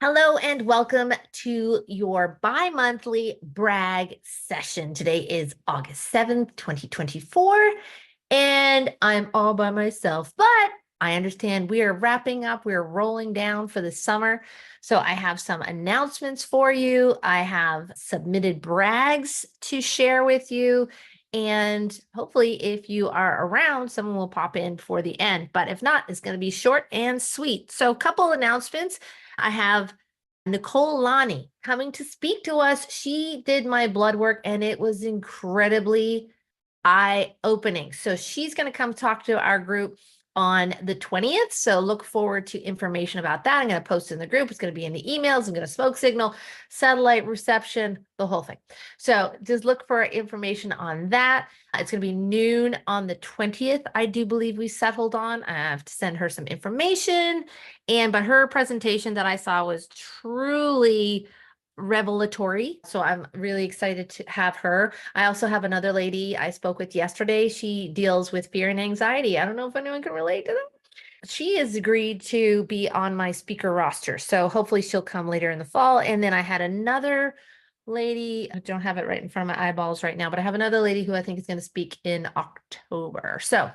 Hello and welcome to your bi-monthly brag session. Today is August 7th, 2024, and I'm all by myself, but I understand we are wrapping up, we're rolling down for the summer. So I have some announcements for you. I have submitted brags to share with you. And hopefully, if you are around, someone will pop in for the end. But if not, it's going to be short and sweet. So, a couple announcements. I have Nicole Lani coming to speak to us. She did my blood work and it was incredibly eye-opening. So she's going to come talk to our group on the 20th. So look forward to information about that. I'm going to post it in the group. It's going to be in the emails. I'm going to smoke signal, satellite reception, the whole thing. So just look for information on that. It's going to be noon on the 20th. I do believe we settled on. I have to send her some information. But her presentation that I saw was truly revelatory. So I'm really excited to have her. I also have another lady I spoke with yesterday. She deals with fear and anxiety. I don't know if anyone can relate to that. She has agreed to be on my speaker roster. So hopefully she'll come later in the fall. And then I had another lady, I don't have it right in front of my eyeballs right now, but I have another lady who I think is going to speak in October. So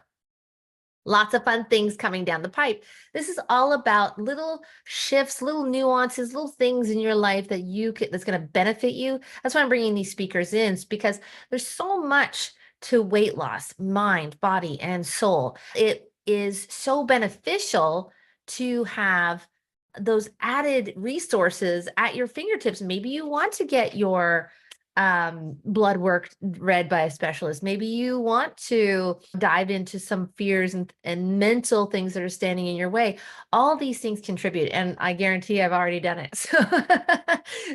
lots of fun things coming down the pipe. This is all about little shifts, little nuances, little things in your life that that's going to benefit you. That's why I'm bringing these speakers in, because there's so much to weight loss, mind, body, and soul. It is so beneficial to have those added resources at your fingertips. Maybe you want to get your blood work read by a specialist. Maybe you want to dive into some fears and mental things that are standing in your way. All these things contribute, and I guarantee I've already done it.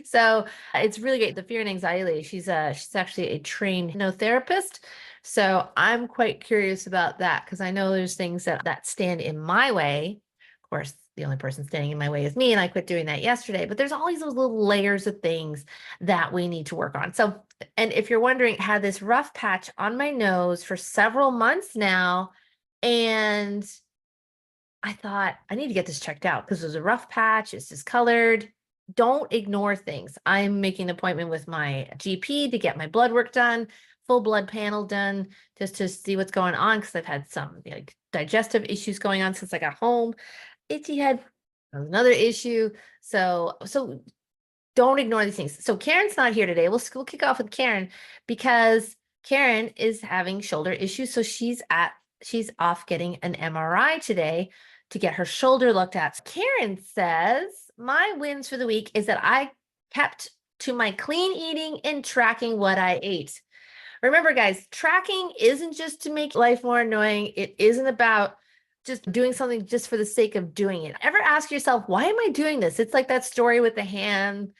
So it's really great. The fear and anxiety lady, she's actually a trained hypnotherapist. So I'm quite curious about that because I know there's things that stand in my way. Of course, the only person standing in my way is me, and I quit doing that yesterday. But there's always those little layers of things that we need to work on. So, and if you're wondering, I had this rough patch on my nose for several months now, and I thought I need to get this checked out because there's a rough patch. It's discolored. Don't ignore things. I'm making an appointment with my GP to get my blood work done, full blood panel done, just to see what's going on because I've had some digestive issues going on since I got home. Itchy head, another issue. So don't ignore these things. So Karen's not here today. We'll kick off with Karen because Karen is having shoulder issues. So she's off getting an MRI today to get her shoulder looked at. Karen says, my wins for the week is that I kept to my clean eating and tracking what I ate. Remember, guys, tracking isn't just to make life more annoying. It isn't about just doing something just for the sake of doing it. Ever ask yourself, why am I doing this? It's like that story with the ham.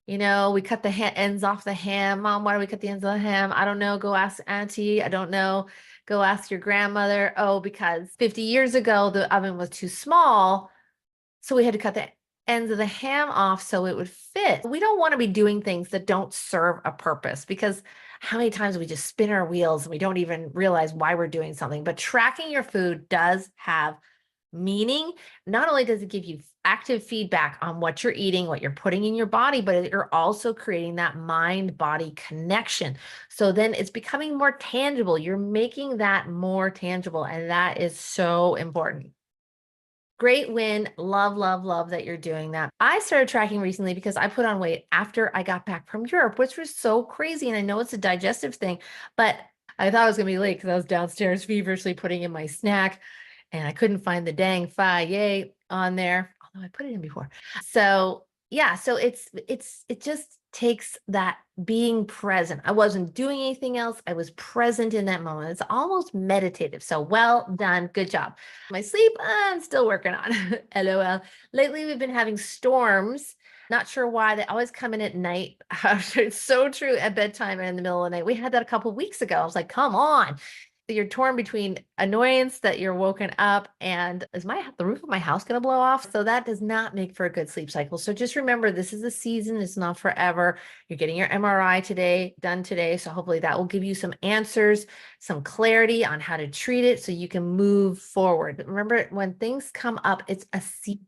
We cut the ends off the ham. Mom, why do we cut the ends of the ham? I don't know. Go ask Auntie. I don't know. Go ask your grandmother. Oh, because 50 years ago, the oven was too small. So we had to cut the ends of the ham off so it would fit. We don't want to be doing things that don't serve a purpose, because how many times we just spin our wheels and we don't even realize why we're doing something. But tracking your food does have meaning. Not only does it give you active feedback on what you're eating, what you're putting in your body, but you're also creating that mind-body connection. So then it's becoming more tangible. You're making that more tangible, and that is so important. Great win. Love, love, love that you're doing that. I started tracking recently because I put on weight after I got back from Europe, which was so crazy. And I know it's a digestive thing, but I thought I was going to be late because I was downstairs feverishly putting in my snack and I couldn't find the dang Faye on there, although I put it in before. So yeah, so it just takes that being present. I wasn't doing anything else. I was present in that moment. It's almost meditative. So well done. Good job. My sleep, I'm still working on. LOL. Lately, we've been having storms. Not sure why. They always come in at night. It's so true at bedtime and in the middle of the night. We had that a couple of weeks ago. I was like, come on. You're torn between annoyance that you're woken up and is the roof of my house going to blow off? So that does not make for a good sleep cycle. So just remember, this is a season. It's not forever. You're getting your MRI done today. So hopefully that will give you some answers, some clarity on how to treat it so you can move forward. Remember, when things come up, it's a season.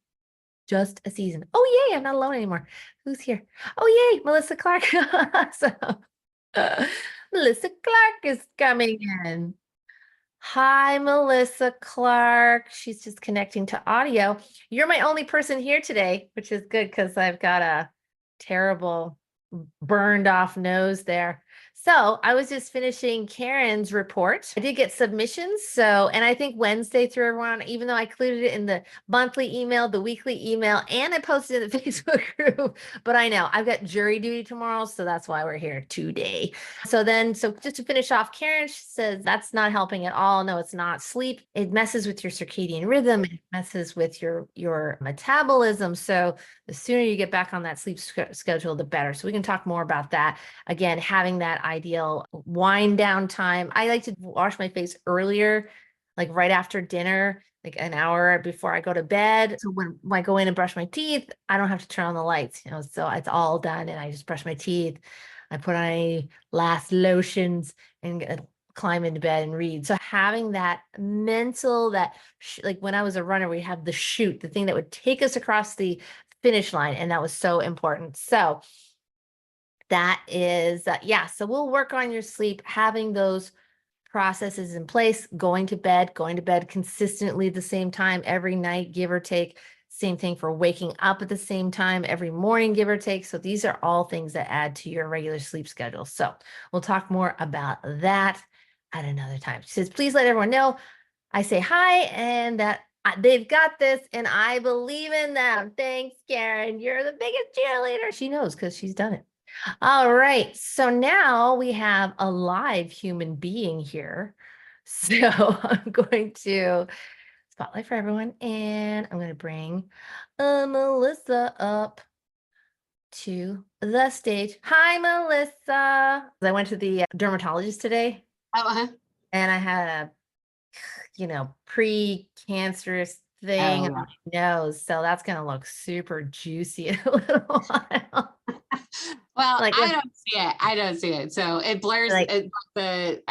just a season. Oh, yay, I'm not alone anymore. Who's here? Oh, yay, Melissa Clark. So, Melissa Clark is coming in. Hi, Melissa Clark. She's just connecting to audio. You're my only person here today, which is good because I've got a terrible burned off nose there. So I was just finishing Karen's report. I did get submissions. So, and I think Wednesday threw everyone, even though I included it in the monthly email, the weekly email, and I posted it in the Facebook group. But I know I've got jury duty tomorrow. So that's why we're here today. So just to finish off, Karen says that's not helping at all. No, it's not. Sleep, it messes with your circadian rhythm. It messes with your metabolism. So the sooner you get back on that sleep schedule, the better. So we can talk more about that. Again, having that ideal wind down time. I like to wash my face earlier, like right after dinner, like an hour before I go to bed. So when I go in and brush my teeth, I don't have to turn on the lights, so it's all done and I just brush my teeth. I put on any last lotions and climb into bed and read. So having that mental, like when I was a runner, we have the chute, the thing that would take us across the finish line. And that was so important. So that is, so we'll work on your sleep, having those processes in place, going to bed consistently at the same time every night, give or take. Same thing for waking up at the same time every morning, give or take. So these are all things that add to your regular sleep schedule. So we'll talk more about that at another time. She says, please let everyone know I say hi and that they've got this and I believe in them. Thanks, Karen. You're the biggest cheerleader. She knows because she's done it. All right. So now we have a live human being here. So I'm going to spotlight for everyone and I'm going to bring Melissa up to the stage. Hi, Melissa. I went to the dermatologist today. And I had a pre-cancerous thing on my nose. So that's going to look super juicy in a little while. Well, I don't see it. I don't see it. So it blurs I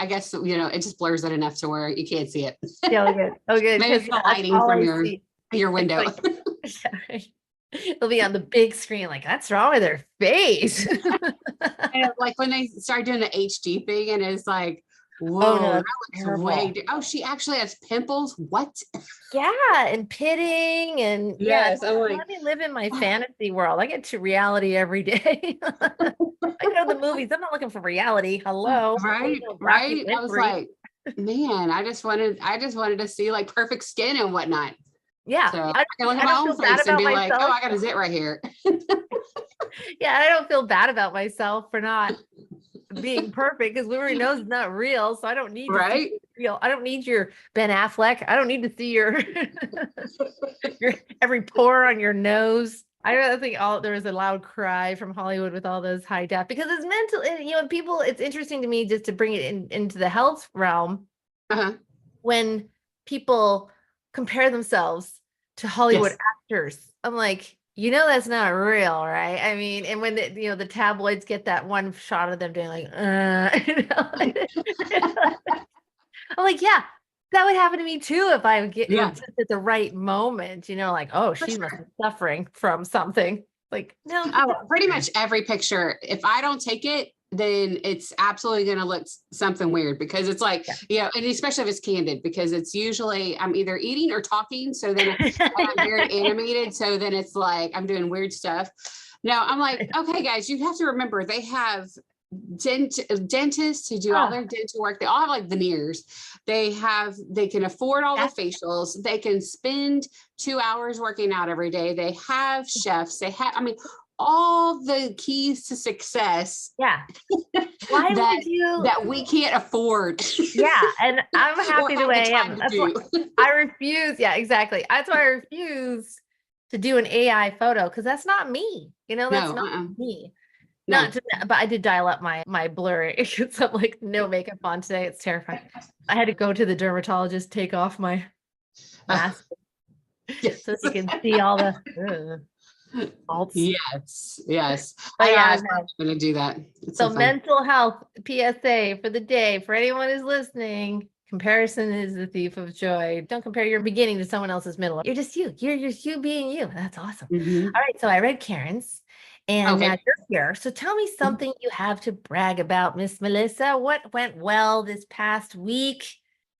guess, it just blurs it enough to where you can't see it. Oh, good. Oh, good. Maybe it's the lighting from your window. It'll be on the big screen. Like, what's wrong with her face? Like when they start doing the HD thing and it's like, whoa, that looks way. She actually has pimples. What? Yeah, and pitting and yes. Let me live in my fantasy world. I get to reality every day. I go to the movies. I'm not looking for reality. Hello. Right. I was like, man, I just wanted to see like perfect skin and whatnot. Yeah. So I can look at my own face and be like, oh, I got a zit right here. Yeah, I don't feel bad about myself for not being perfect because we already know it's not real. So I don't need to see real. I don't need your Ben Affleck. I don't need to see your every pore on your nose. I don't think there was a loud cry from Hollywood with all those high def because it's mental. People. It's interesting to me just to bring it into the health realm when people compare themselves to Hollywood actors. I'm like, that's not real, right? I mean, and when the tabloids get that one shot of them doing like, I'm like, yeah, that would happen to me too if I would get just at the right moment, like, oh, she must be suffering from something. Like, no. Pretty much every picture, if I don't take it, then it's absolutely going to look something weird because it's like, and especially if it's candid, because it's usually I'm either eating or talking. So then I'm very animated. So then it's like, I'm doing weird stuff. Now I'm like, okay, guys, you have to remember they have dentists who do all their dental work. They all have like veneers. They can afford all the facials. They can spend 2 hours working out every day. They have chefs. All the keys to success. Yeah. Why would you that we can't afford? Yeah, and I'm happy the way I am. That's why I refuse. Yeah, exactly. That's why I refuse to do an AI photo because that's not me. That's not me. No. But I did dial up my blur because I'm like no makeup on today. It's terrifying. I had to go to the dermatologist, take off my mask so you can see all the. Yes. But I was going to do that. So mental health PSA for the day for anyone who's listening. Comparison is the thief of joy. Don't compare your beginning to someone else's middle. You're just you. You're just you being you. That's awesome. Mhm. All right. So I read Karen's and now Okay. you're here. So tell me something you have to brag about, Miss Melissa. What went well this past week?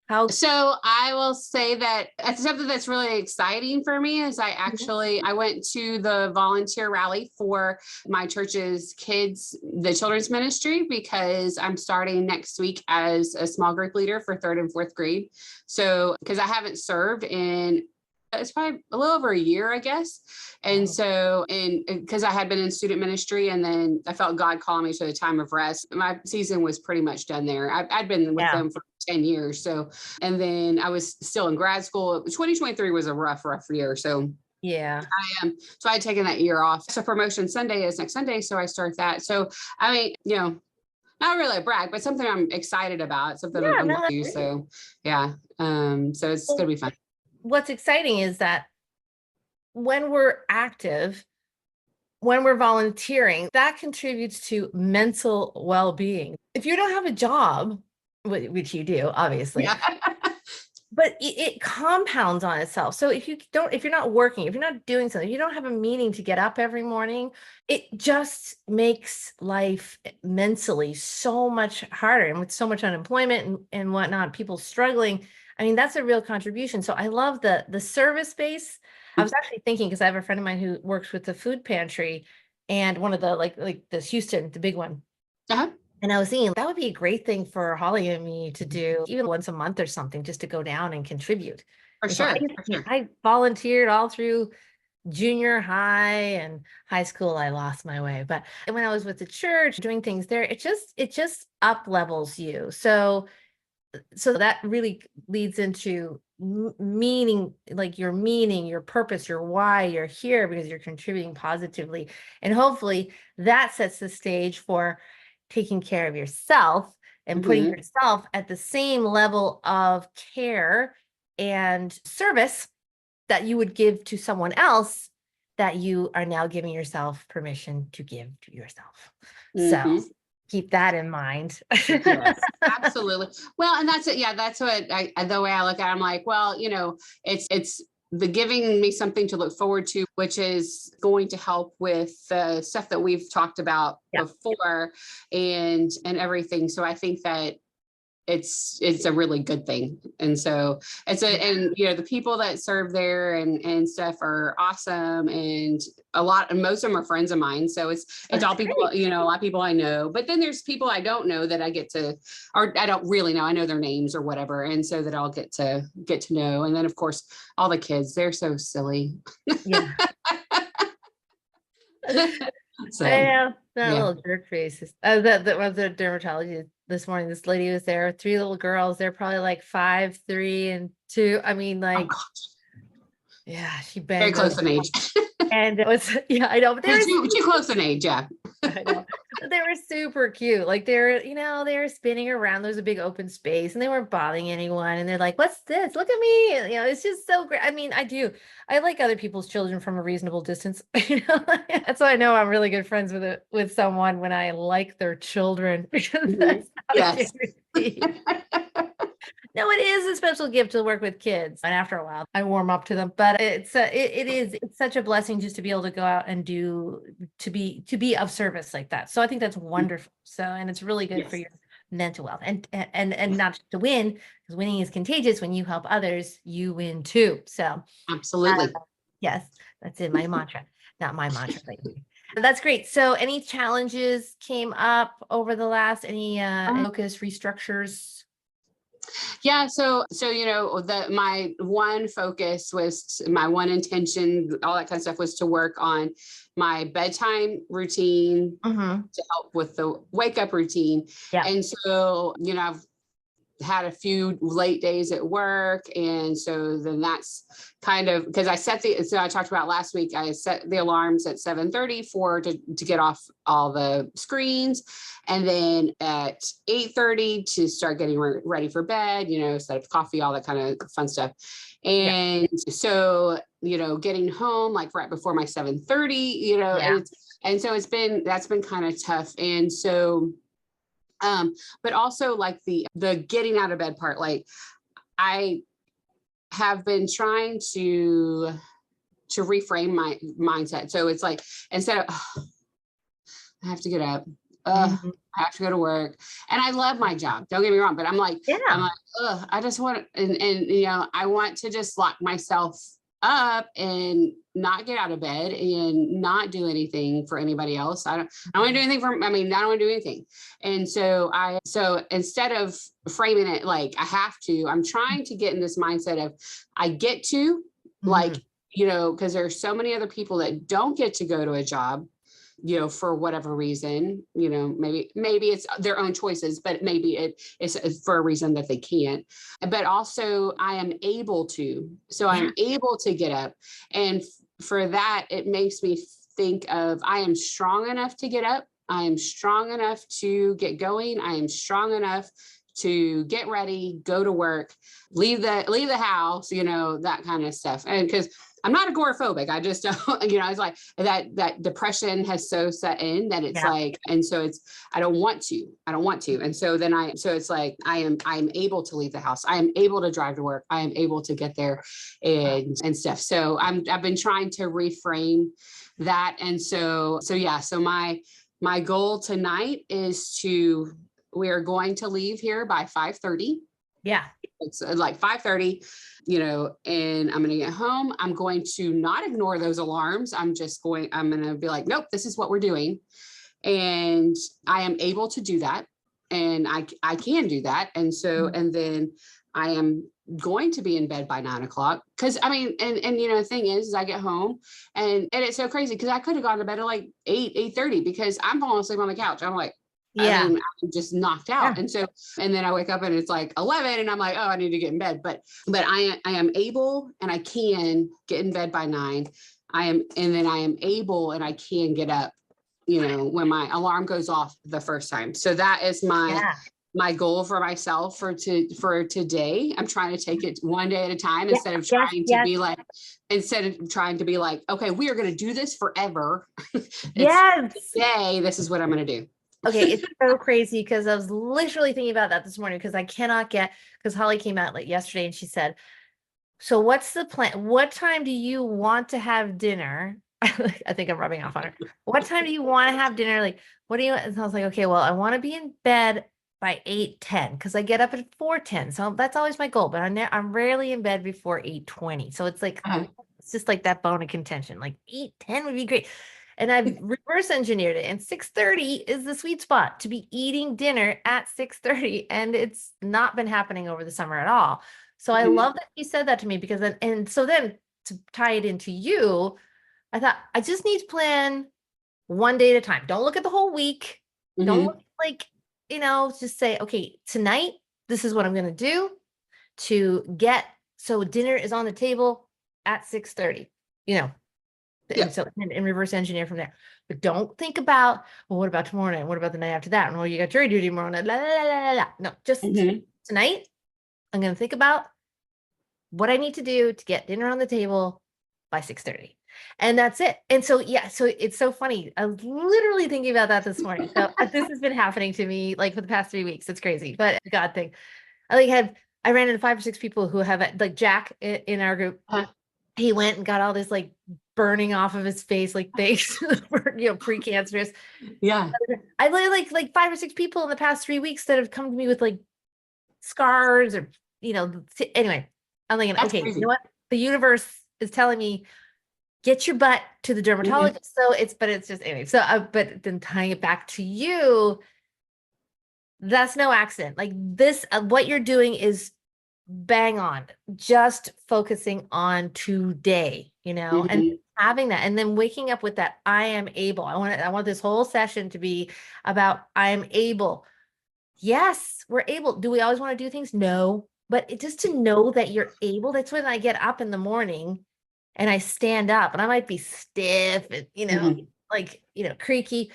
How So I will say that it's something that's really exciting for me is I went to the volunteer rally for my church's the children's ministry, because I'm starting next week as a small group leader for 3rd and 4th grade. So because I haven't served in it's probably a little over a year, I guess. And so, and because I had been in student ministry, and then I felt God calling me to the time of rest. My season was pretty much done there. I'd been with them for 10 years. So, and then I was still in grad school. 2023 was a rough year. So yeah. so I had taken that year off. So Promotion Sunday is next Sunday. So I start that. So, I mean, not really a brag, but something I'm excited about, something I'm going to do. So yeah. So it's going to be fun. What's exciting is that when we're active, when we're volunteering, that contributes to mental well-being. If you don't have a job, which you do, obviously, but it compounds on itself. So if you're not working, if you're not doing something, if you don't have a meaning to get up every morning, it just makes life mentally so much harder. And with so much unemployment and whatnot, people struggling, I mean, that's a real contribution. So I love the service base. I was actually thinking, because I have a friend of mine who works with the food pantry, and one of the like this Houston, the big one. Uh-huh. And I was thinking that would be a great thing for Holly and me to do, even once a month or something, just to go down and contribute. For So sure. I volunteered all through junior high and high school. I lost my way, but when I was with the church doing things there, it just up levels you. So that really leads into meaning, like your meaning, your purpose, your why you're here, because you're contributing positively. And hopefully that sets the stage for taking care of yourself and putting yourself at the same level of care and service that you would give to someone else, that you are now giving yourself permission to give to yourself. So keep that in mind. Yes, absolutely. Well, and that's it. Yeah, that's what the way I look at it. I'm like, well, it's the giving me something to look forward to, which is going to help with the stuff that we've talked about before and everything. So I think that it's a really good thing. And so and the people that serve there and stuff are awesome. And most of them are friends of mine. So it's all people, a lot of people I know, but then there's people I don't know that I get to, or I don't really know. I know their names or whatever. And so that I'll get to know. And then of course, all the kids, they're so silly. Yeah. So I know that little jerk faces. That was the dermatology this morning. This lady was there, 3 little girls. They're probably like 5, 3, and 2. I mean, like, she banged very close in age. And it was, I know, but they were too close in age. Yeah. I know. They were super cute. Like they were spinning around. There was a big open space and they weren't bothering anyone. And they're like, what's this? Look at me. It's just so great. I mean, I like other people's children from a reasonable distance. That's why I know I'm really good friends with someone, when I like their children. Because that's how it is. No, it is a special gift to work with kids. And after a while, I warm up to them. But it's such a blessing just to be able to go out and to be of service like that. So I think that's wonderful. So, and it's really good for your mental health, and not just to win, because winning is contagious. When you help others, you win too. So absolutely. Yes, that's in my mantra, not my mantra. That's great. So any challenges came up over the last, any focus restructures? Yeah. So, my one focus was, my one intention, all that kind of stuff was to work on my bedtime routine to help with the wake up routine. Yeah. And so, I've had a few late days at work. And so then that's kind of, because I talked about last week, I set the alarms at 7:30 to get off all the screens. And then at 8:30 to start getting ready for bed, set up coffee, all that kind of fun stuff. And so, getting home like right before my 7:30, and so that's been kind of tough. And so But also like the getting out of bed part, like I have been trying to reframe my mindset. So it's like, instead of, "Oh, I have to get up. Mhm. I have to go to work." And I love my job. Don't get me wrong, but I'm like, Yeah. I just want to, and I want to just lock myself up and not get out of bed and not do anything for anybody else. I don't want to do anything for, I don't want to do anything. And so instead of framing it like I have to, I'm trying to get in this mindset of I get to, like, Mhm. because there's so many other people that don't get to go to a job, for whatever reason, maybe it's their own choices, but maybe it is for a reason that they can't. But also I am able to, so Yeah. I'm able to get up. And for that, it makes me think of, I am strong enough to get up. I am strong enough to get going. I am strong enough to get ready, go to work, leave the house, that kind of stuff. And because I'm not agoraphobic. I just don't, it's like that depression has so set in that it's Yeah. like, and so it's, I don't want to. And so so it's like, I'm able to leave the house. I am able to drive to work. I am able to get there and stuff. So I've been trying to reframe that. And so yeah, so my goal tonight is we are going to leave here by 5:30. Yeah. It's like 5:30, and I'm going to get home. I'm going to not ignore those alarms. I'm going to be like, nope, this is what we're doing. And I am able to do that. And I can do that. And so, and then I am going to be in bed by 9 o'clock. Cause the thing is I get home and it's so crazy. Cause I could have gone to bed at like 8:30 because I'm falling asleep on the couch. I'm like, Yeah. I'm just knocked Yeah. out. And so, and then I wake up and it's like 11 and I'm like, oh, I need to get in bed. But I am able and I can get in bed by 9. And then I am able and I can get up, when my alarm goes off the first time. So that is Yeah. my goal for myself for today. I'm trying to take it one day at a time Yes. Yes. Yes. instead of trying to be like, okay, we are going to do this forever. It's Yes. today. This is what I'm going to do. Okay, it's so crazy because I was literally thinking about that this morning because I cannot because Holly came out like yesterday and she said, so what's the plan? What time do you want to have dinner? I think I'm rubbing off on her. What time do you want to have dinner? Like, what do you? And I was like, okay, well, I want to be in bed by 8:10 because I get up at 4:10. So that's always my goal, but I'm rarely in bed before 8:20. So it's like, it's just like that bone of contention. Like 8:10 would be great. And I've reverse engineered it. And 6:30 is the sweet spot to be eating dinner at 6:30. And it's not been happening over the summer at all. So I love that you said that to me because then, and so then to tie it into you, I thought I just need to plan one day at a time. Don't look at the whole week. Don't look like, just say, okay, tonight, this is what I'm going to do so dinner is on the table at 6:30, and so and reverse engineer from there. But don't think about, well, what about tomorrow night? What about the night after that? And well, you got jury duty tomorrow night. La, la, la, la, la. No, just tonight, I'm going to think about what I need to do to get dinner on the table by 6:30. And that's it. And so, yeah, so it's so funny. I was literally thinking about that this morning. So this has been happening to me like for the past 3 weeks. It's crazy, but God thing. I ran into 5 or 6 people who have like Jack in our group. He went and got all this like burning off of his face, like things, precancerous. Yeah. I like 5 or 6 people in the past 3 weeks that have come to me with like scars or, anyway, I'm like, okay, Crazy. you know what? The universe is telling me, get your butt to the dermatologist. So it's just anyway. So, but then tying it back to you, that's no accident. Like this, what you're doing is bang on, just focusing on today, and having that, and then waking up with that, I am able. I want this whole session to be about I am able. Yes, we're able. Do we always want to do things? No, but just to know that you're able. That's when I get up in the morning and I stand up and I might be stiff and, creaky,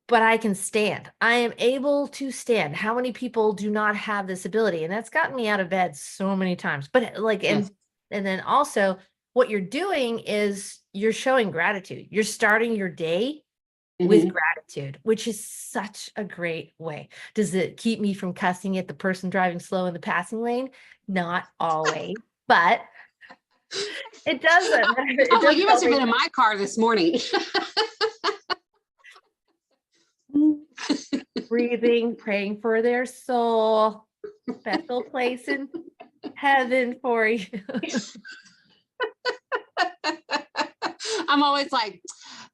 but I can stand. I am able to stand. How many people do not have this ability? And that's gotten me out of bed so many times. But and then also what you're doing is you're showing gratitude. You're starting your day with Mhm. gratitude, which is such a great way. Does it keep me from cussing at the person driving slow in the passing lane? Not always, but it doesn't. It I'm like, does you must help have me. been in my car this morning. Breathing, praying for their soul, special place in heaven for you. I'm always like,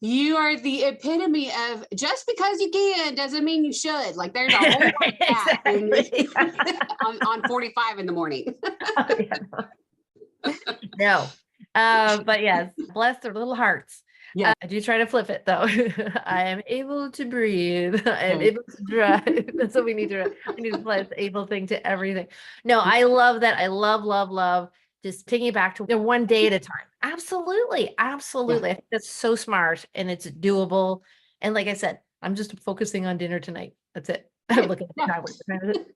you are the epitome of just because you can doesn't mean you should. Like there's a whole lot of that in me Exactly. on 45 in the morning. Oh, yeah. No. But yes, bless their little hearts. Yeah. I do try to flip it though. I am able to breathe. I am Okay. able to drive. That's what we need to. We need to apply this able thing to everything. No, I love that. I love just taking it back to one day at a time. Absolutely, Yeah. absolutely. I think that's so smart and it's doable. And like I said, I'm just focusing on dinner tonight. That's it. I'm Right. looking at the Yeah. time. What time is it?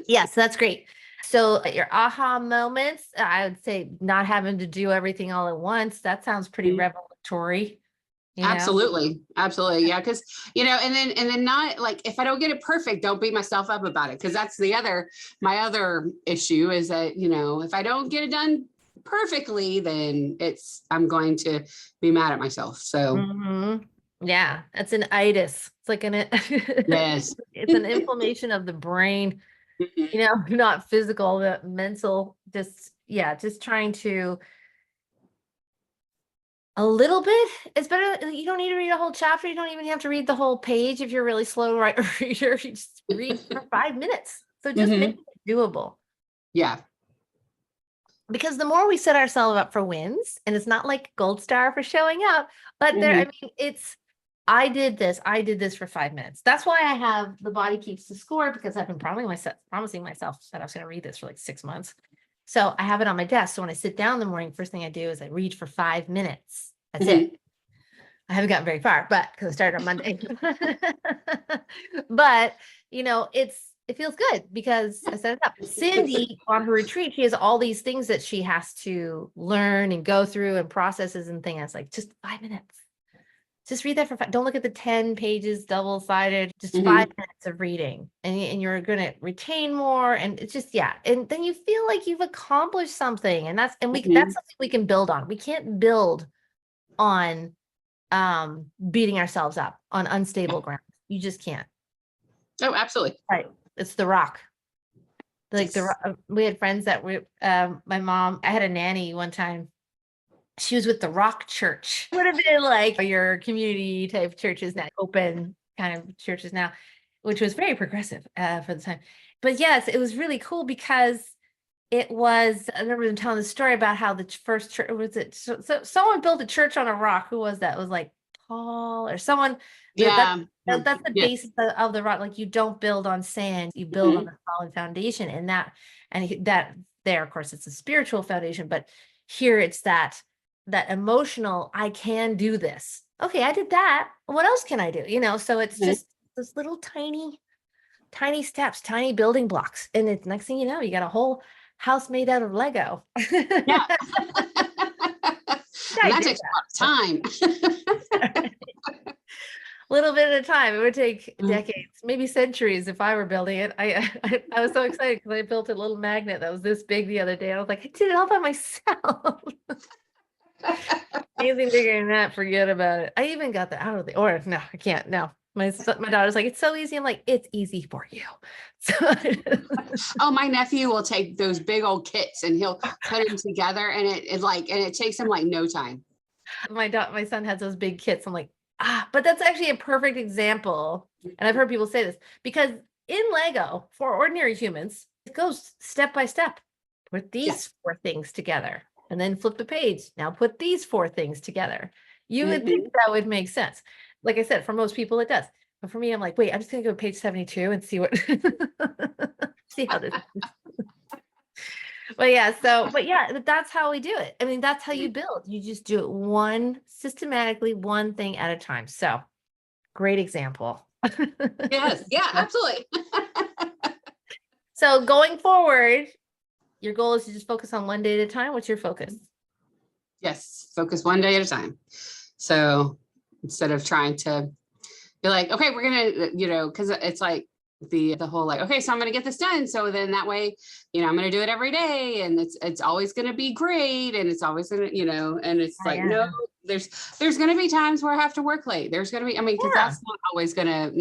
Yes, that's great. So your aha moments, I would say not having to do everything all at once. That sounds pretty Mhm. revelatory, you know? Absolutely. Absolutely. Yeah. Cause and then not like, if I don't get it perfect, don't beat myself up about it. Cause that's my other issue is that, if I don't get it done perfectly, then I'm going to be mad at myself. So Mhm. Yeah, that's an itis. It's like yes. it's an inflammation of the brain, Mhm. not physical, the mental, just yeah, just trying to a little bit. It's better. You don't need to read a whole chapter. You don't even have to read the whole page if you're really slow right reader. You just read for 5 minutes. So just make Mhm. it doable. Yeah. Because the more we set ourselves up for wins, and it's not like gold star for showing up, but I Mhm. mean, I did this for 5 minutes. That's why I have the body keeps the score because I've been promising myself that I was going to read this for like 6 months. So I have it on my desk. So when I sit down in the morning, first thing I do is I read for 5 minutes. That's it. Mhm. I haven't gotten very far, but because I started on Monday. But it feels good because I set it up. Cindy on her retreat, she has all these things that she has to learn and go through and processes and things. I was like, just 5 minutes. Just read that for five. Don't look at the 10 pages double-sided, just five Mhm. minutes of reading. And you're gonna retain more. And it's just, yeah. And then you feel like you've accomplished something. And that's Mhm. something we can build on. We can't build on beating ourselves up on Yeah. unstable ground. You just can't. Oh, absolutely. Right. It's the rock. Like Yes. we had friends that were my mom, I had a nanny one time. She was with the Rock Church. Would have been like your community type churches now, open kind of churches now, which was very progressive for the time. But yes, it was really cool because I remember them telling the story about how the first church was it. So someone built a church on a rock. Who was that? It was like Paul or someone Yeah. Yeah. that's the Yes. basis of the rock. Like you don't build on sand, you build on Mhm. a solid foundation. That there, of course, it's a spiritual foundation, but here it's that emotional, I can do this. Okay, I did that. What else can I do? So it's Mhm. just this little tiny steps, tiny building blocks. And it's next thing you know, you got a whole house made out of Lego. Yeah. And I that did takes a lot of time. that. Little bit at a time. It would take Mhm. decades, maybe centuries if I were building it. I was so excited because I built a little magnet that was this big the other day. I was like, I did it all by myself. Anything bigger than that, forget about it. I even got that out of the or no, I can't. No. My daughter's like, it's so easy. I'm like, it's easy for you. So Oh, my nephew will take those big old kits and he'll put them together, and it takes him like no time. my son has those big kits. I'm like, but that's actually a perfect example. And I've heard people say this because in Lego, for ordinary humans, it goes step by step. Put these Yes. four things together and then flip the page. Now put these four things together. You would think Mhm. that would make sense. Like I said, for most people, it does. But for me, I'm like, wait, I'm just going to go to page 72 and see what, see how this but yeah, that's how we do it. I mean, that's how you build. You just do it systematically, one thing at a time. So great example. Yes. Yeah, absolutely. So going forward, your goal is to just focus on one day at a time. What's your focus? Yes. Focus one day at a time. So instead of trying to be like, okay, we're gonna, because it's like the whole like, okay, so I'm gonna get this done. So then that way, I'm gonna do it every day, and it's always gonna be great, and it's always gonna, and it's Oh, like, yeah. no, there's gonna be times where I have to work late. There's gonna be, because Yeah. that's not always gonna,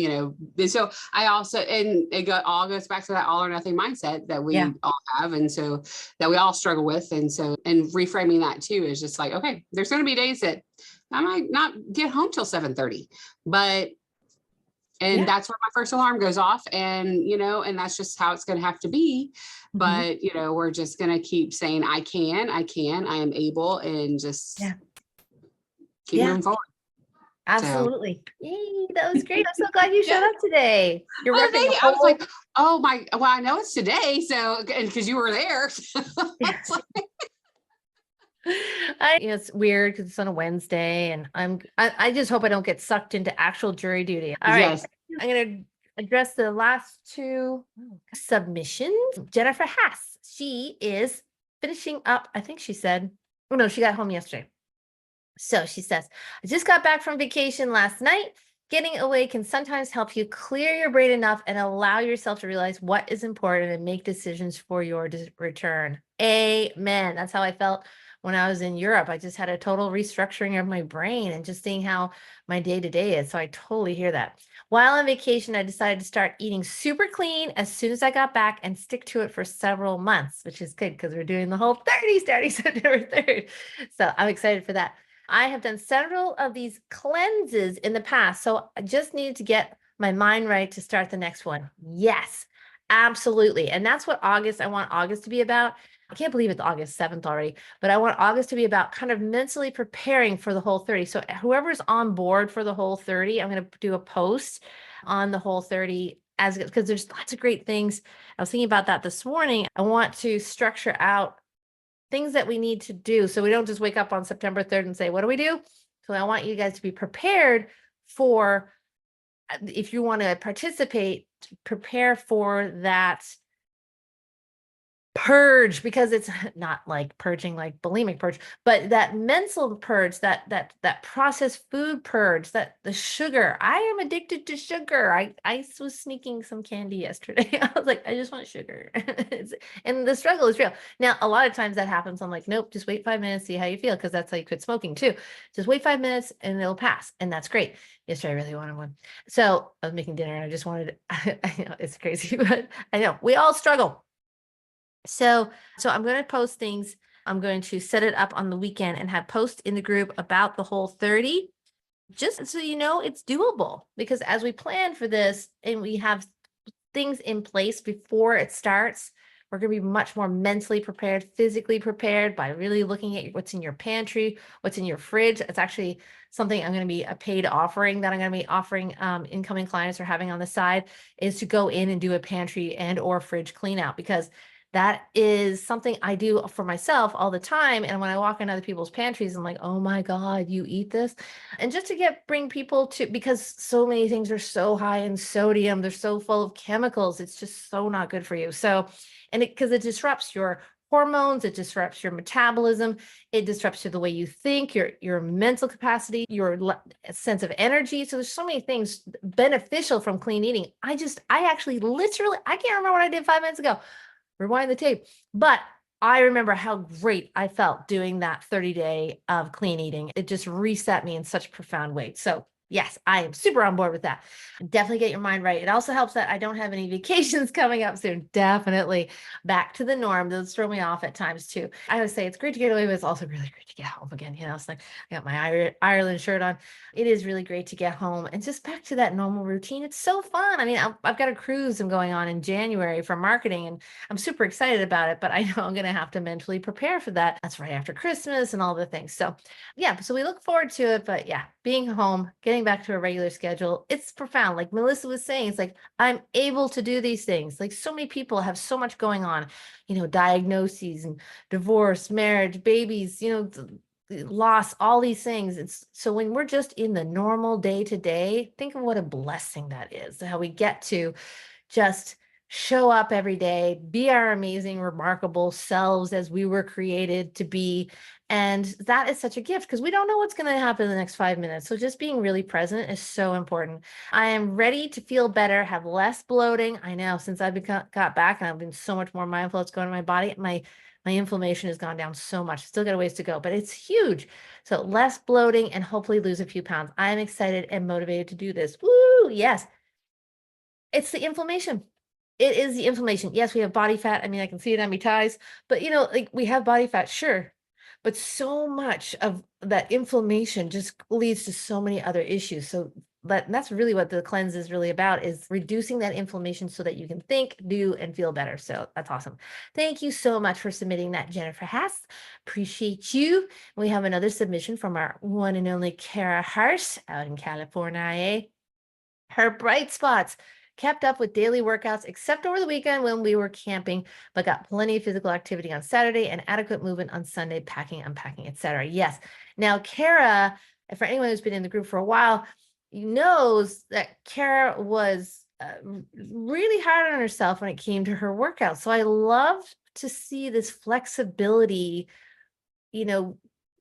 so I also, and all goes back to that all or nothing mindset that we Yeah. all have, and so that we all struggle with, and so, and reframing that too is just like, okay, there's gonna be days that I might not get home till 7:30, but and Yeah. that's where my first alarm goes off, and and that's just how it's going to have to be. Mhm. But we're just going to keep saying, I am able, and just Yeah. keep Yeah. moving forward. Absolutely. Yay, that was great. I'm so glad you Yeah. showed up today. You're Oh, working thank a you. I was whole. like, oh my, well, I know it's today, so, and because you were there. It's like, It's weird because it's on a Wednesday, and I just hope I don't get sucked into actual jury duty. All right. yes. I'm gonna address the last two submissions. Jennifer Haas. She is finishing up, I think she said, oh no, she got home yesterday. So she says, I just got back from vacation last night. Getting away can sometimes help you clear your brain enough and allow yourself to realize what is important and make decisions for your return. Amen. That's how I felt when I was in Europe. I just had a total restructuring of my brain and just seeing how my day to day is. So I totally hear that. While on vacation, I decided to start eating super clean as soon as I got back and stick to it for several months, which is good because we're doing the whole 30 starting September 3rd. So I'm excited for that. I have done several of these cleanses in the past, so I just needed to get my mind right to start the next one. Yes, absolutely. And that's what I want August to be about. I can't believe it's August 7th already, but I want August to be about kind of mentally preparing for the whole 30. So whoever's on board for the whole 30, I'm going to do a post on the whole 30 as because there's lots of great things. I was thinking about that this morning. I want to structure out things that we need to do so we don't just wake up on September 3rd and say, what do we do? So I want you guys to be prepared for, if you want to participate, prepare for that purge, because it's not like purging like bulimic purge, but that mental purge, that processed food purge, that the sugar. I am addicted to sugar. I was sneaking some candy yesterday. I was like, I just want sugar. And the struggle is real. Now, a lot of times that happens. I'm like, nope, just wait 5 minutes, see how you feel, because that's how you quit smoking too. Just wait 5 minutes and it'll pass. And that's great. Yesterday, I really wanted one. So I was making dinner and I just wanted, I know it's crazy, but I know we all struggle. So I'm going to post things. I'm going to set it up on the weekend and have posts in the group about the whole 30, just so you know it's doable. Because as we plan for this and we have things in place before it starts, we're going to be much more mentally prepared, physically prepared by really looking at what's in your pantry, what's in your fridge. It's actually something I'm going to be a paid offering that I'm going to be offering incoming clients or having on the side, is to go in and do a pantry and or fridge clean out, because that is something I do for myself all the time. And when I walk in other people's pantries, I'm like, oh my God, you eat this? And just to bring people to, because so many things are so high in sodium, they're so full of chemicals, it's just so not good for you. So, and because it disrupts your hormones, it disrupts your metabolism, it disrupts the way you think, your mental capacity, your sense of energy. So there's so many things beneficial from clean eating. I actually literally, I can't remember what I did 5 minutes ago. Rewind the tape. But I remember how great I felt doing that 30-day of clean eating. It just reset me in such a profound way. So yes, I am super on board with that. Definitely get your mind right. It also helps that I don't have any vacations coming up soon. Definitely back to the norm. Those throw me off at times too. I always say it's great to get away, but it's also really great to get home again. It's like I got my Ireland shirt on. It is really great to get home and just back to that normal routine. It's so fun. I mean, I've got a cruise I'm going on in January for marketing, and I'm super excited about it, but I know I'm going to have to mentally prepare for that. That's right after Christmas and all the things. So yeah, so we look forward to it, but yeah, being home, getting back to a regular schedule, it's profound. Like Melissa was saying, it's like, I'm able to do these things. Like so many people have so much going on, diagnoses and divorce, marriage, babies, loss, all these things. It's so when we're just in the normal day to day, think of what a blessing that is, how we get to just show up every day, be our amazing, remarkable selves as we were created to be. And that is such a gift because we don't know what's going to happen in the next 5 minutes. So just being really present is so important. I am ready to feel better, have less bloating. I know since I've got back and I've been so much more mindful, it's going to my body. My inflammation has gone down so much. Still got a ways to go, but it's huge. So less bloating and hopefully lose a few pounds. I'm excited and motivated to do this. Woo! Yes. It's the inflammation. It is the inflammation. Yes, we have body fat. I mean, I can see it on my thighs, but like we have body fat, sure. But so much of that inflammation just leads to so many other issues. So that's really what the cleanse is really about, is reducing that inflammation so that you can think, do, and feel better. So that's awesome. Thank you so much for submitting that, Jennifer Haas. Appreciate you. We have another submission from our one and only Kara Harsh out in California. Her bright spots: kept up with daily workouts except over the weekend when we were camping, but got plenty of physical activity on Saturday and adequate movement on Sunday, packing, unpacking, etc. Yes. Now, Kara, for anyone who's been in the group for a while, knows that Kara was really hard on herself when it came to her workout. So I love to see this flexibility,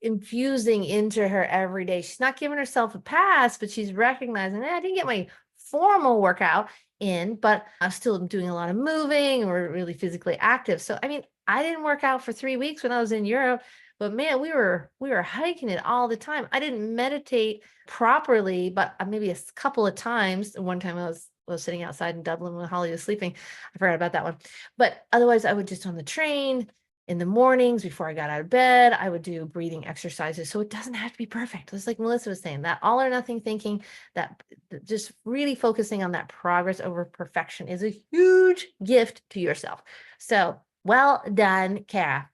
infusing into her every day. She's not giving herself a pass, but she's recognizing, I didn't get my formal workout in, but I'm still doing a lot of moving and we're really physically active. So, I mean, I didn't work out for 3 weeks when I was in Europe, but man, we were hiking it all the time. I didn't meditate properly, but maybe a couple of times. One time I was sitting outside in Dublin when Holly was sleeping. I forgot about that one. But otherwise, I would just on the train in the mornings before I got out of bed, I would do breathing exercises. So it doesn't have to be perfect. It's like Melissa was saying, that all or nothing thinking, that just really focusing on that progress over perfection is a huge gift to yourself. So well done, Kara.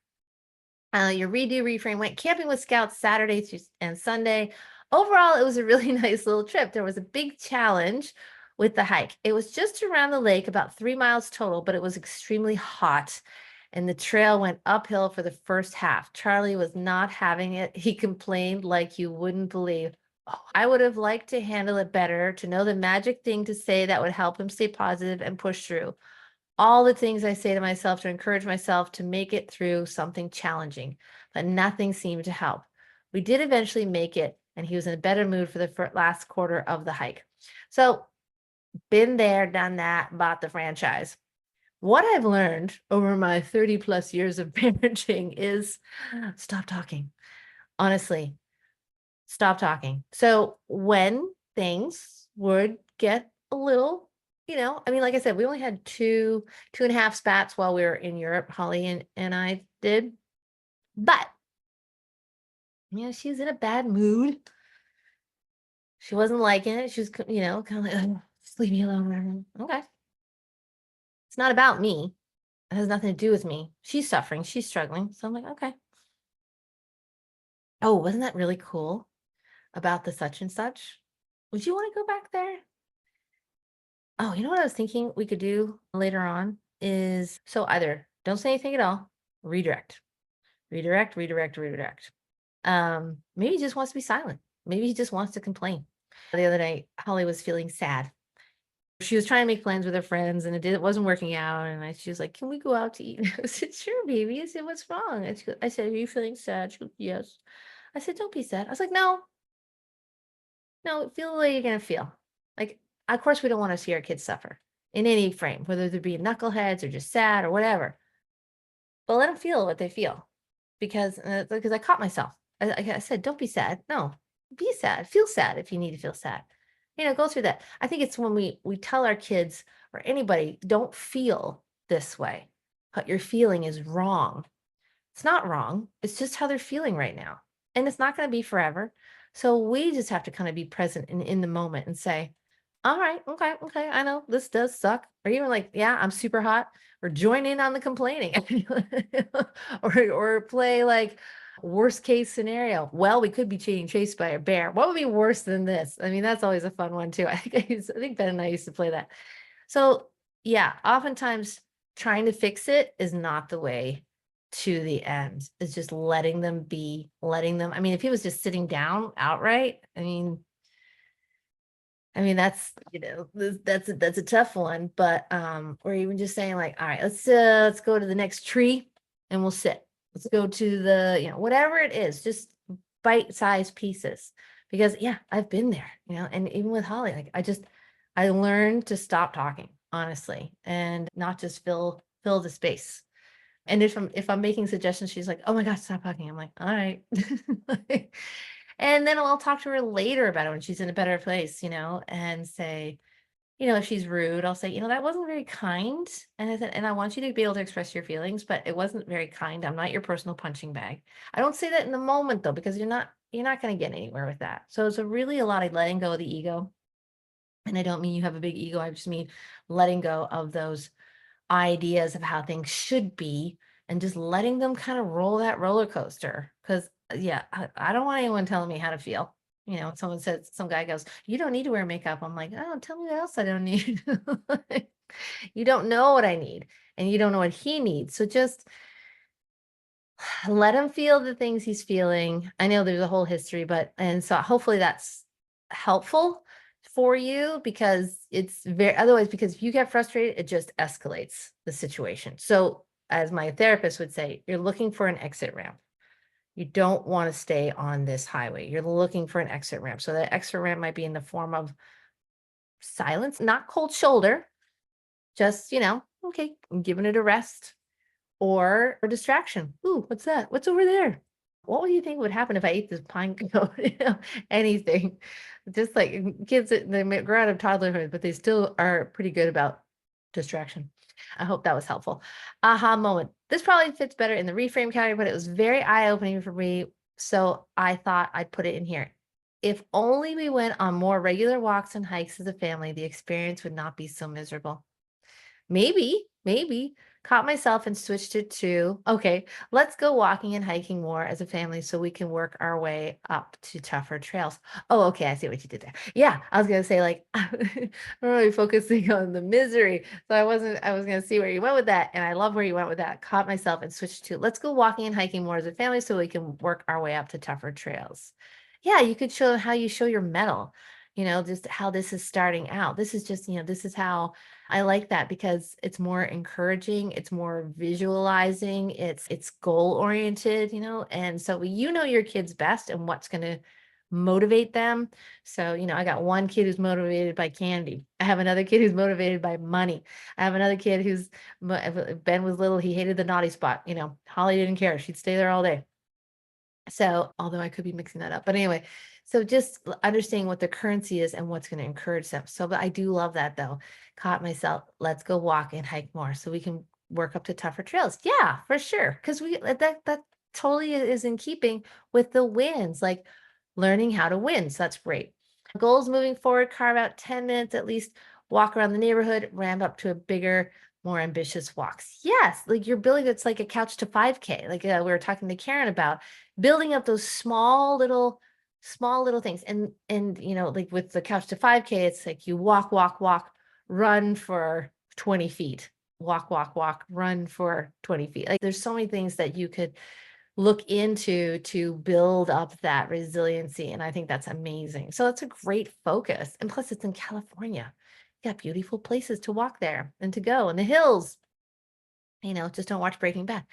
Your redo reframe: went camping with Scouts Saturday and Sunday. Overall, it was a really nice little trip. There was a big challenge with the hike. It was just around the lake, about 3 miles total, but it was extremely hot and the trail went uphill for the first half. Charlie was not having it. He complained like you wouldn't believe. Oh, I would have liked to handle it better, to know the magic thing to say that would help him stay positive and push through. All the things I say to myself to encourage myself to make it through something challenging, but nothing seemed to help. We did eventually make it, and he was in a better mood for the last quarter of the hike. So, been there, done that, bought the franchise. What I've learned over my 30 plus years of parenting is stop talking. Honestly, stop talking. So when things would get a little, I mean, like I said, we only had two and a half spats while we were in Europe, Holly and I did. But, she's in a bad mood. She wasn't liking it. She was, kind of like, just leave me alone. Okay. It's not about me. It has nothing to do with me. She's suffering. She's struggling. So I'm like, okay. Oh, wasn't that really cool about the such and such? Would you want to go back there? Oh, you know what I was thinking we could do later on is, so either don't say anything at all, redirect, redirect, redirect, redirect. Maybe he just wants to be silent. Maybe he just wants to complain. The other night, Holly was feeling sad. She was trying to make plans with her friends and it wasn't working out. And she was like, can we go out to eat? I said, sure, baby. I said, what's wrong? I said, are you feeling sad? She goes, yes. I said, don't be sad. I was like, no, feel the way you're going to feel. Like, of course, we don't want to see our kids suffer in any frame, whether they're being knuckleheads or just sad or whatever. But let them feel what they feel, because I caught myself. I said, don't be sad. No, be sad. Feel sad if you need to feel sad. Go through that. I think it's when we tell our kids or anybody, don't feel this way. What you're feeling is wrong. It's not wrong. It's just how they're feeling right now. And it's not going to be forever. So we just have to kind of be present in the moment and say, all right, okay, I know this does suck. Or even like, yeah, I'm super hot. Or join in on the complaining. or play like worst case scenario. Well, we could be being chased by a bear. What would be worse than this? I mean, that's always a fun one too. I think Ben and I used to play that. So yeah, oftentimes trying to fix it is not the way to the end. It's just letting them be, I mean, if he was just sitting down outright, I mean, I mean, that's, that's a tough one, but, or even just saying like, all right, let's go to the next tree and we'll sit. Let's go to the, whatever it is, just bite-sized pieces. Because yeah, I've been there, and even with Holly, like I learned to stop talking, honestly, and not just fill the space. And if I'm making suggestions, she's like, "Oh my God, stop talking." I'm like, "All right." And then I'll talk to her later about it when she's in a better place, and say, if she's rude, I'll say, that wasn't very kind. And I said, and I want you to be able to express your feelings, but it wasn't very kind. I'm not your personal punching bag. I don't say that in the moment though, because you're not going to get anywhere with that. So it's really a lot of letting go of the ego. And I don't mean you have a big ego. I just mean letting go of those ideas of how things should be and just letting them kind of roll that roller coaster. Because, yeah, I don't want anyone telling me how to feel. Someone says, some guy goes, "You don't need to wear makeup." I'm like, "Oh, tell me what else I don't need." You don't know what I need, and you don't know what he needs. So just let him feel the things he's feeling. I know there's a whole history, and so hopefully that's helpful for you, because it's very, otherwise, because if you get frustrated, it just escalates the situation. So as my therapist would say, you're looking for an exit ramp. You don't want to stay on this highway. You're looking for an exit ramp. So that exit ramp might be in the form of silence, not cold shoulder, just, okay, I'm giving it a rest, or distraction. Ooh, what's that? What's over there? What would you think would happen if I ate this pine cone? Anything. Just like kids, they may grow out of toddlerhood, but they still are pretty good about distraction. I hope that was helpful. Aha moment. This probably fits better in the reframe category, but it was very eye-opening for me. So I thought I'd put it in here. If only we went on more regular walks and hikes as a family, the experience would not be so miserable. Maybe caught myself and switched it to, okay, let's go walking and hiking more as a family so we can work our way up to tougher trails. Oh, okay, I see what you did there. Yeah, I was gonna say, like, I'm really focusing on the misery. So I was gonna see where you went with that. And I love where you went with that. Caught myself and switched to, let's go walking and hiking more as a family so we can work our way up to tougher trails. Yeah, you could show how you show your mettle, just how this is starting out. This is just, this is how. I like that, because it's more encouraging, it's more visualizing, it's goal oriented, and so your kids best and what's going to motivate them. So, I got one kid who's motivated by candy. I have another kid who's motivated by money. I have another kid who's Ben was little, he hated the naughty spot. Holly didn't care. She'd stay there all day. So, although I could be mixing that up, but anyway, so just understanding what the currency is and what's going to encourage them. So, but I do love that though. Caught myself, let's go walk and hike more so we can work up to tougher trails. Yeah, for sure. Because that totally is in keeping with the wins, like learning how to win. So that's great. Goals moving forward, carve out 10 minutes at least, walk around the neighborhood, ramp up to a bigger, more ambitious walks. Yes, like you're building, it's like a couch to 5K, like we were talking to Karen about building up those small little things. And like with the couch to 5K, it's like you walk, run for 20 feet, walk, run for 20 feet. Like there's so many things that you could look into to build up that resiliency. And I think that's amazing. So it's a great focus. And plus it's in California. You got beautiful places to walk there and to go, in the hills. Just don't watch Breaking Bad.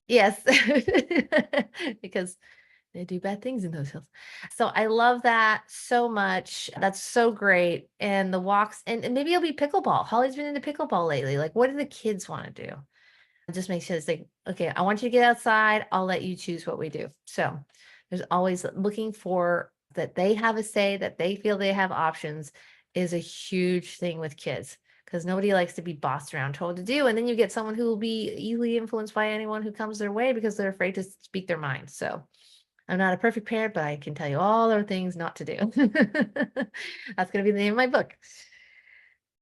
Yes. Because they do bad things in those hills. So I love that so much. That's so great. And the walks, and maybe it'll be pickleball. Holly's been into pickleball lately. Like, what do the kids want to do? It just makes sense. Like, okay, I want you to get outside. I'll let you choose what we do. So there's always looking for that they have a say, that they feel they have options, is a huge thing with kids, because nobody likes to be bossed around, told to do. And then you get someone who will be easily influenced by anyone who comes their way because they're afraid to speak their mind. So I'm not a perfect parent, but I can tell you all the things not to do. That's going to be the name of my book.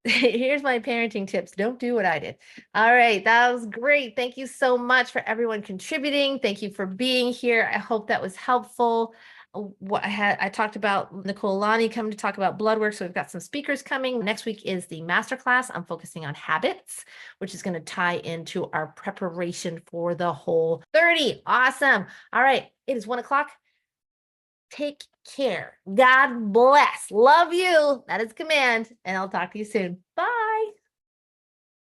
Here's my parenting tips. Don't do what I did. All right. That was great. Thank you so much for everyone contributing. Thank you for being here. I hope that was helpful. What I talked about Nicole Lani coming to talk about blood work. So we've got some speakers coming. Next week is the masterclass. I'm focusing on habits, which is going to tie into our preparation for the Whole 30. Awesome. All right. It is 1 o'clock. Take care. God bless. Love you. That is command. And I'll talk to you soon. Bye.